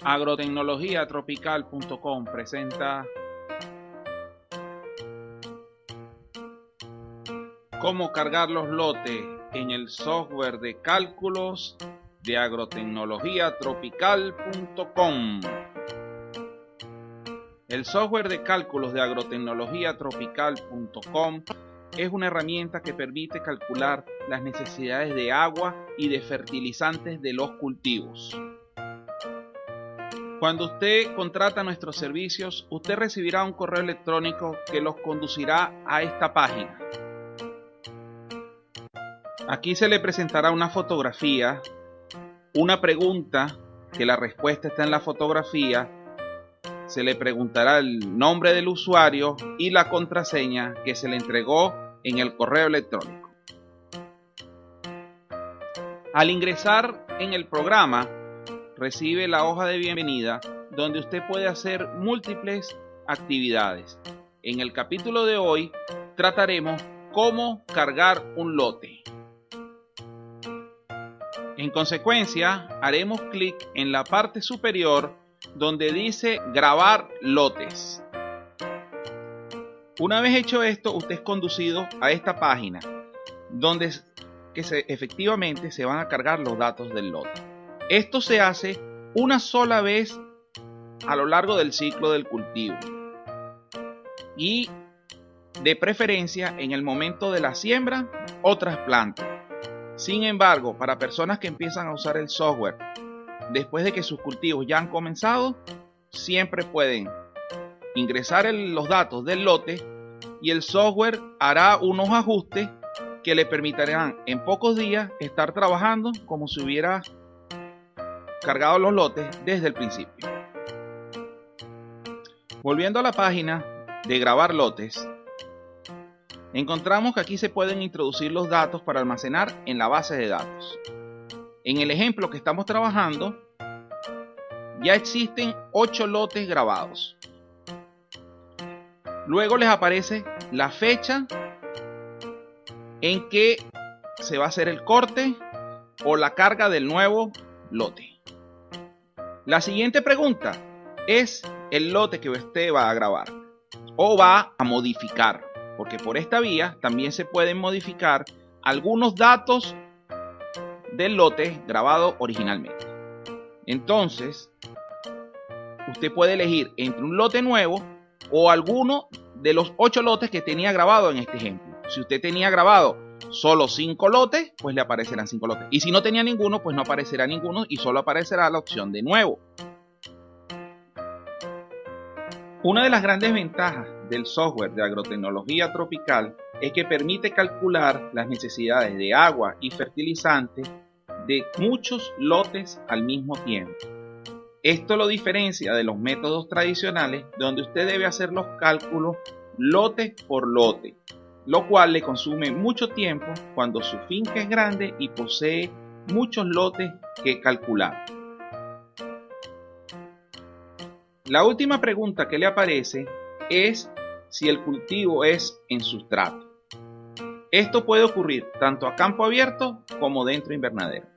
Agrotecnologiatropical.com presenta cómo cargar los lotes en el software de cálculos de Agrotecnologiatropical.com. El software de cálculos de Agrotecnologiatropical.com es una herramienta que permite calcular las necesidades de agua y de fertilizantes de los cultivos. Cuando usted contrata nuestros servicios, usted recibirá un correo electrónico que los conducirá a esta página. Aquí se le presentará una fotografía, una pregunta, que la respuesta está en la fotografía. Se le preguntará el nombre del usuario y la contraseña que se le entregó en el correo electrónico. Al ingresar en el programa, recibe la hoja de bienvenida donde usted puede hacer múltiples actividades. En el capítulo de hoy trataremos cómo cargar un lote. En consecuencia, haremos clic en la parte superior donde dice grabar lotes. Una vez hecho esto, usted es conducido a esta página donde efectivamente se van a cargar los datos del lote. Esto se hace una sola vez a lo largo del ciclo del cultivo y de preferencia en el momento de la siembra o trasplante. Sin embargo, para personas que empiezan a usar el software después de que sus cultivos ya han comenzado, siempre pueden ingresar los datos del lote y el software hará unos ajustes que le permitirán en pocos días estar trabajando como si hubiera cargado los lotes desde el principio. Volviendo a la página de grabar lotes, encontramos que aquí se pueden introducir los datos para almacenar en la base de datos. En el ejemplo que estamos trabajando, ya existen 8 lotes grabados. Luego les aparece la fecha en que se va a hacer el corte o la carga del nuevo lote. La siguiente pregunta es el lote que usted va a grabar o va a modificar, porque por esta vía también se pueden modificar algunos datos del lote grabado originalmente. Entonces, usted puede elegir entre un lote nuevo o alguno de los 8 lotes que tenía grabado en este ejemplo. Si usted tenía grabado solo 5 lotes, pues le aparecerán 5 lotes. Y si no tenía ninguno, pues no aparecerá ninguno y solo aparecerá la opción de nuevo. Una de las grandes ventajas del software de Agrotecnología Tropical es que permite calcular las necesidades de agua y fertilizantes de muchos lotes al mismo tiempo. Esto lo diferencia de los métodos tradicionales donde usted debe hacer los cálculos lote por lote, lo cual le consume mucho tiempo cuando su finca es grande y posee muchos lotes que calcular. La última pregunta que le aparece es si el cultivo es en sustrato. Esto puede ocurrir tanto a campo abierto como dentro de invernadero.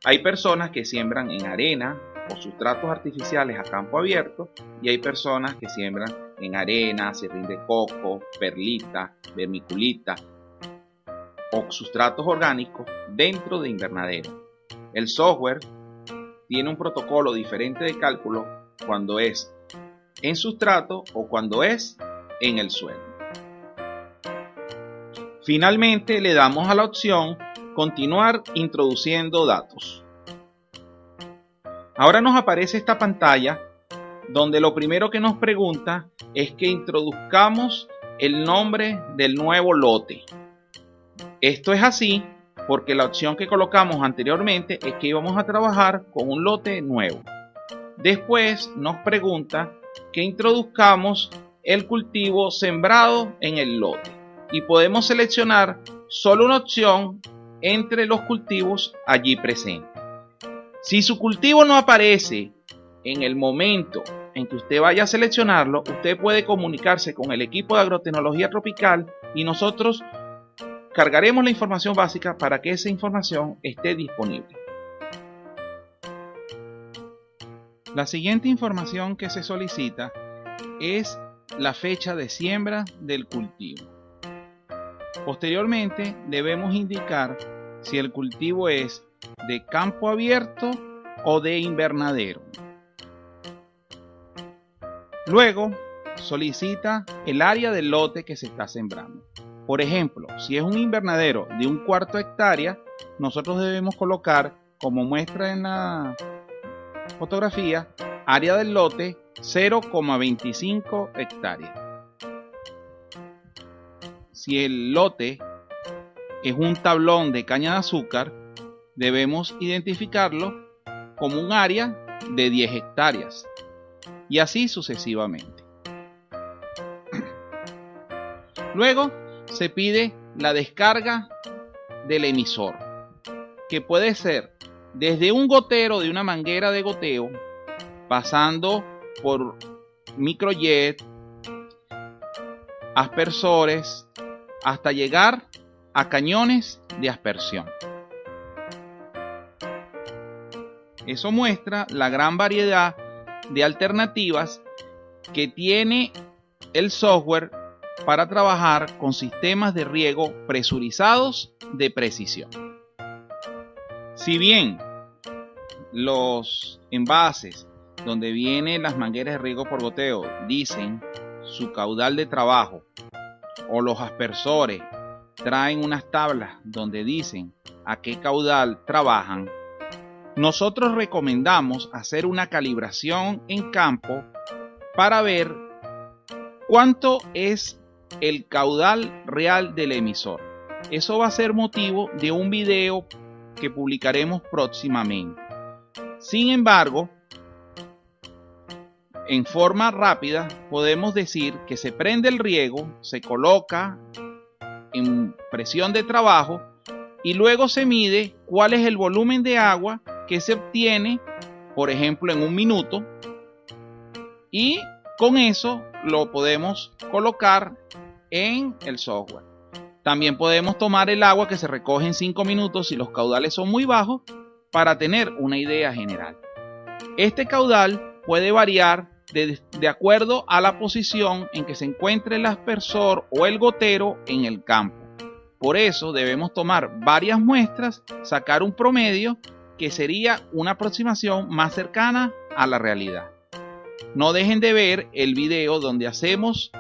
Hay personas que siembran en arena o sustratos artificiales a campo abierto y hay personas que siembran en arena, serrín de coco, perlita, vermiculita o sustratos orgánicos dentro de invernadero. El software tiene un protocolo diferente de cálculo cuando es en sustrato o cuando es en el suelo. Finalmente le damos a la opción continuar introduciendo datos. Ahora nos aparece esta pantalla donde lo primero que nos pregunta es que introduzcamos el nombre del nuevo lote. Esto es así porque la opción que colocamos anteriormente es que íbamos a trabajar con un lote nuevo. Después nos pregunta que introduzcamos el cultivo sembrado en el lote y podemos seleccionar solo una opción entre los cultivos allí presentes. Si su cultivo no aparece en el momento en que usted vaya a seleccionarlo, usted puede comunicarse con el equipo de Agrotecnología Tropical y nosotros cargaremos la información básica para que esa información esté disponible. La siguiente información que se solicita es la fecha de siembra del cultivo. Posteriormente debemos indicar si el cultivo es de campo abierto o de invernadero. Luego solicita el área del lote que se está sembrando. Por ejemplo, si es un invernadero de 1/4 hectárea, nosotros debemos colocar, como muestra en la fotografía, área del lote 0,25 hectáreas. Si el lote es un tablón de caña de azúcar, debemos identificarlo como un área de 10 hectáreas y así sucesivamente. Luego se pide la descarga del emisor, que puede ser desde un gotero de una manguera de goteo, pasando por microjet, aspersores, hasta llegar a cañones de aspersión. Eso muestra la gran variedad de alternativas que tiene el software para trabajar con sistemas de riego presurizados de precisión. Si bien los envases donde vienen las mangueras de riego por goteo dicen su caudal de trabajo, o los aspersores traen unas tablas donde dicen a qué caudal trabajan, nosotros recomendamos hacer una calibración en campo para ver cuánto es el caudal real del emisor. Eso va a ser motivo de un video que publicaremos próximamente. Sin embargo, en forma rápida podemos decir que se prende el riego, se coloca en presión de trabajo y luego se mide cuál es el volumen de agua que se obtiene, por ejemplo, en 1 minuto, y con eso lo podemos colocar en el software. También podemos tomar el agua que se recoge en 5 minutos si los caudales son muy bajos para tener una idea general. Este caudal puede variar de acuerdo a la posición en que se encuentre el aspersor o el gotero en el campo. Por eso debemos tomar varias muestras, sacar un promedio que sería una aproximación más cercana a la realidad. No dejen de ver el video donde hacemos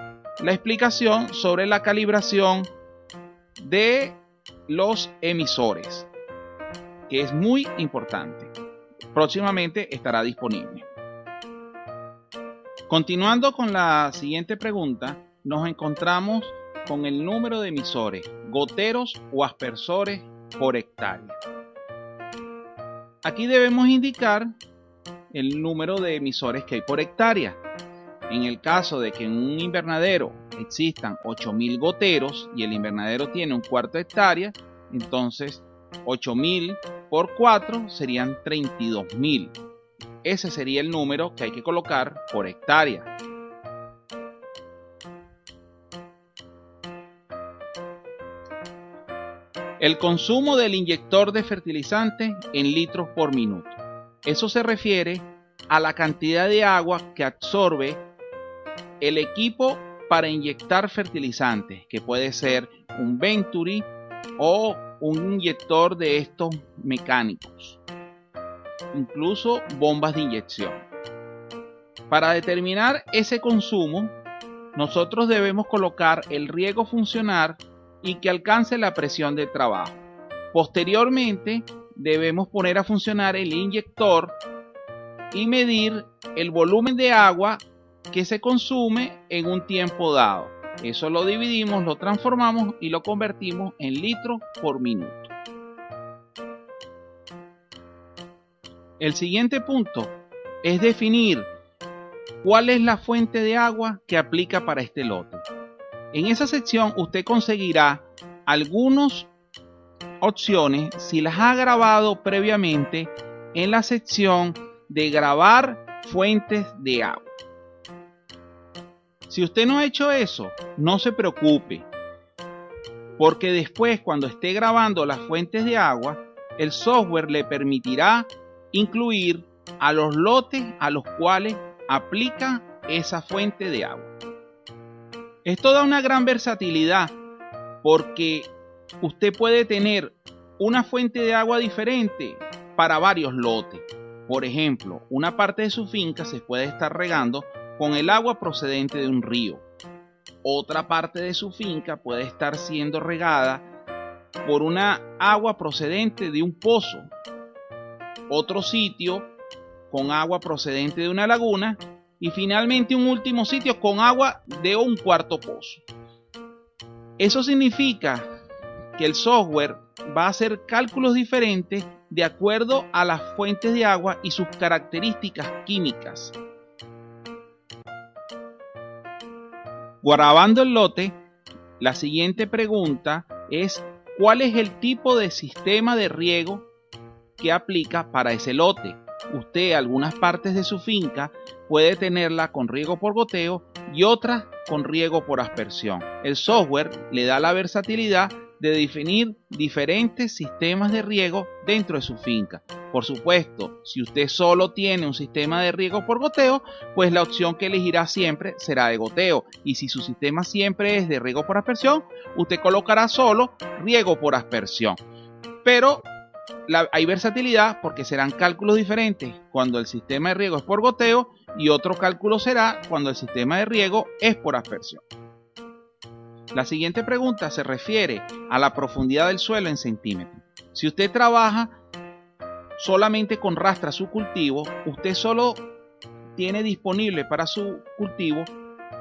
la explicación sobre la calibración de los emisores, que es muy importante. Próximamente estará disponible. Continuando con la siguiente pregunta, nos encontramos con el número de emisores, goteros o aspersores por hectárea. Aquí debemos indicar el número de emisores que hay por hectárea. En el caso de que en un invernadero existan 8.000 goteros y el invernadero tiene 1/4 hectárea, entonces 8.000 por 4 serían 32.000. Ese sería el número que hay que colocar por hectárea. El consumo del inyector de fertilizante en litros por minuto. Eso se refiere a la cantidad de agua que absorbe el equipo para inyectar fertilizantes, que puede ser un Venturi o un inyector de estos mecánicos, incluso bombas de inyección. Para determinar ese consumo, nosotros debemos colocar el riego funcionar y que alcance la presión de trabajo. Posteriormente, debemos poner a funcionar el inyector y medir el volumen de agua que se consume en un tiempo dado. Eso lo dividimos, lo transformamos y lo convertimos en litros por minuto. El siguiente punto es definir cuál es la fuente de agua que aplica para este lote. En esa sección usted conseguirá algunas opciones si las ha grabado previamente en la sección de grabar fuentes de agua. Si usted no ha hecho eso, no se preocupe, porque después cuando esté grabando las fuentes de agua, el software le permitirá incluir a los lotes a los cuales aplica esa fuente de agua. Esto da una gran versatilidad porque usted puede tener una fuente de agua diferente para varios lotes. Por ejemplo, una parte de su finca se puede estar regando con el agua procedente de un río. Otra parte de su finca puede estar siendo regada por una agua procedente de un pozo. Otro sitio con agua procedente de una laguna. Y finalmente un último sitio con agua de un cuarto pozo. Eso significa que el software va a hacer cálculos diferentes de acuerdo a las fuentes de agua y sus características químicas. Grabando el lote, la siguiente pregunta es ¿cuál es el tipo de sistema de riego que aplica para ese lote? Usted algunas partes de su finca puede tenerla con riego por goteo y otras con riego por aspersión. El software le da la versatilidad de definir diferentes sistemas de riego dentro de su finca. Por supuesto, si usted solo tiene un sistema de riego por goteo, pues la opción que elegirá siempre será de goteo. Y si su sistema siempre es de riego por aspersión, usted colocará solo riego por aspersión. Pero hay versatilidad porque serán cálculos diferentes cuando el sistema de riego es por goteo y otro cálculo será cuando el sistema de riego es por aspersión. La siguiente pregunta se refiere a la profundidad del suelo en centímetros. Si usted trabaja solamente con rastra su cultivo, usted solo tiene disponible para su cultivo,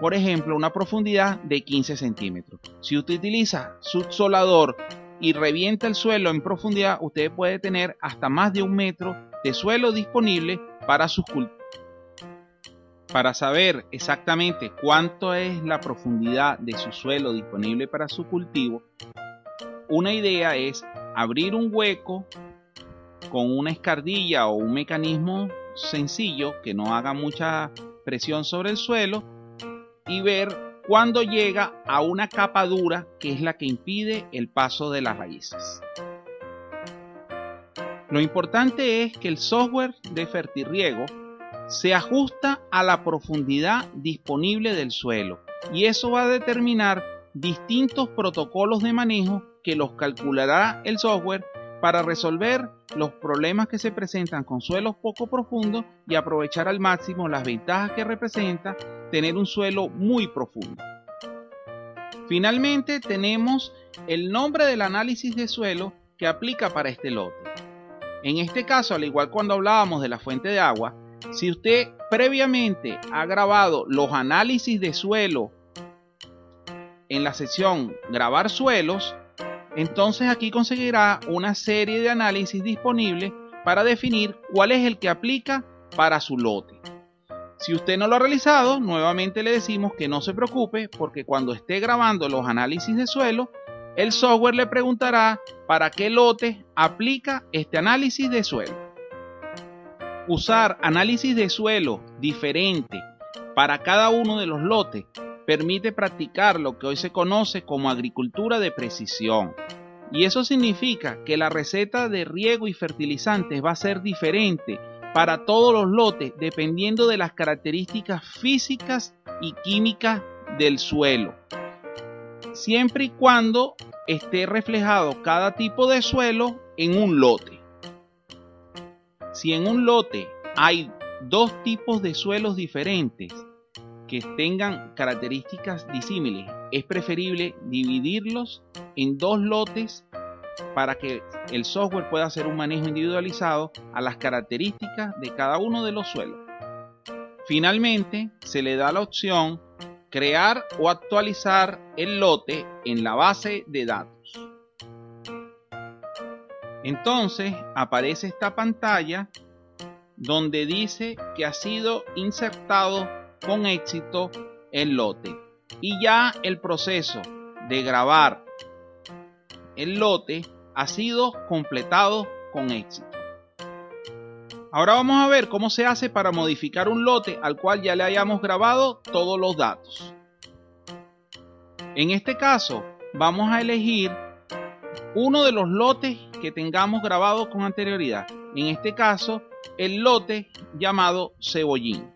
por ejemplo, una profundidad de 15 centímetros. Si usted utiliza subsolador y revienta el suelo en profundidad, usted puede tener hasta más de 1 metro de suelo disponible para sus cultivos. Para saber exactamente cuánto es la profundidad de su suelo disponible para su cultivo, una idea es abrir un hueco con una escardilla o un mecanismo sencillo que no haga mucha presión sobre el suelo y ver cuando llega a una capa dura que es la que impide el paso de las raíces. Lo importante es que el software de Fertirriego se ajusta a la profundidad disponible del suelo y eso va a determinar distintos protocolos de manejo que los calculará el software para resolver los problemas que se presentan con suelos poco profundos y aprovechar al máximo las ventajas que representa tener un suelo muy profundo. Finalmente tenemos el nombre del análisis de suelo que aplica para este lote. En este caso, al igual cuando hablábamos de la fuente de agua, si usted previamente ha grabado los análisis de suelo en la sección Grabar suelos, entonces aquí conseguirá una serie de análisis disponibles para definir cuál es el que aplica para su lote. Si usted no lo ha realizado, nuevamente le decimos que no se preocupe porque cuando esté grabando los análisis de suelo, el software le preguntará para qué lote aplica este análisis de suelo. Usar análisis de suelo diferente para cada uno de los lotes permite practicar lo que hoy se conoce como agricultura de precisión. Y eso significa que la receta de riego y fertilizantes va a ser diferente para todos los lotes dependiendo de las características físicas y químicas del suelo. Siempre y cuando esté reflejado cada tipo de suelo en un lote. Si en un lote hay 2 tipos de suelos diferentes que tengan características disímiles, es preferible dividirlos en 2 lotes para que el software pueda hacer un manejo individualizado a las características de cada uno de los suelos. Finalmente, se le da la opción crear o actualizar el lote en la base de datos. Entonces aparece esta pantalla donde dice que ha sido insertado con éxito el lote y ya el proceso de grabar el lote ha sido completado con éxito. Ahora vamos a ver cómo se hace para modificar un lote al cual ya le hayamos grabado todos los datos. En este caso vamos a elegir uno de los lotes que tengamos grabado con anterioridad. En este caso, el lote llamado cebollín.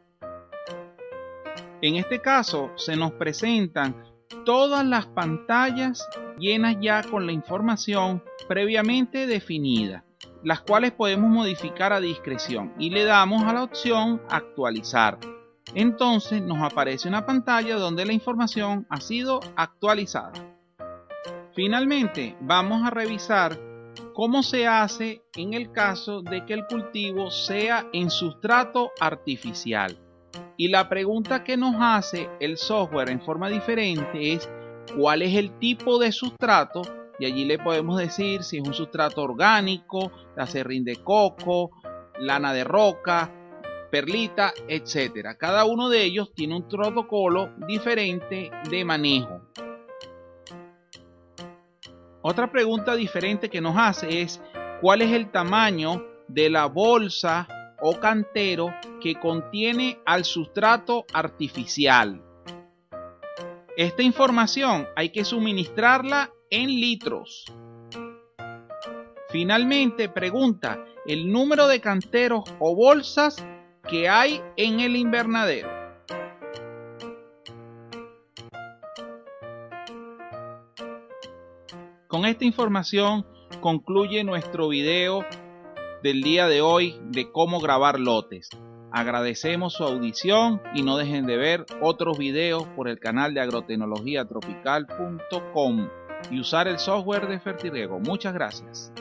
En este caso, se nos presentan todas las pantallas llenas ya con la información previamente definida, las cuales podemos modificar a discreción y le damos a la opción actualizar. Entonces nos aparece una pantalla donde la información ha sido actualizada. Finalmente, vamos a revisar cómo se hace en el caso de que el cultivo sea en sustrato artificial. Y la pregunta que nos hace el software en forma diferente es ¿cuál es el tipo de sustrato? Y allí le podemos decir si es un sustrato orgánico, de acerrín de coco, lana de roca, perlita, etc. Cada uno de ellos tiene un protocolo diferente de manejo. Otra pregunta diferente que nos hace es ¿cuál es el tamaño de la bolsa o cantero que contiene al sustrato artificial? Esta información hay que suministrarla en litros. Finalmente pregunta el número de canteros o bolsas que hay en el invernadero. Con esta información concluye nuestro video del día de hoy de cómo grabar lotes. Agradecemos su audición y no dejen de ver otros videos por el canal de agrotecnologiatropical.com y usar el software de Fertirriego. Muchas gracias.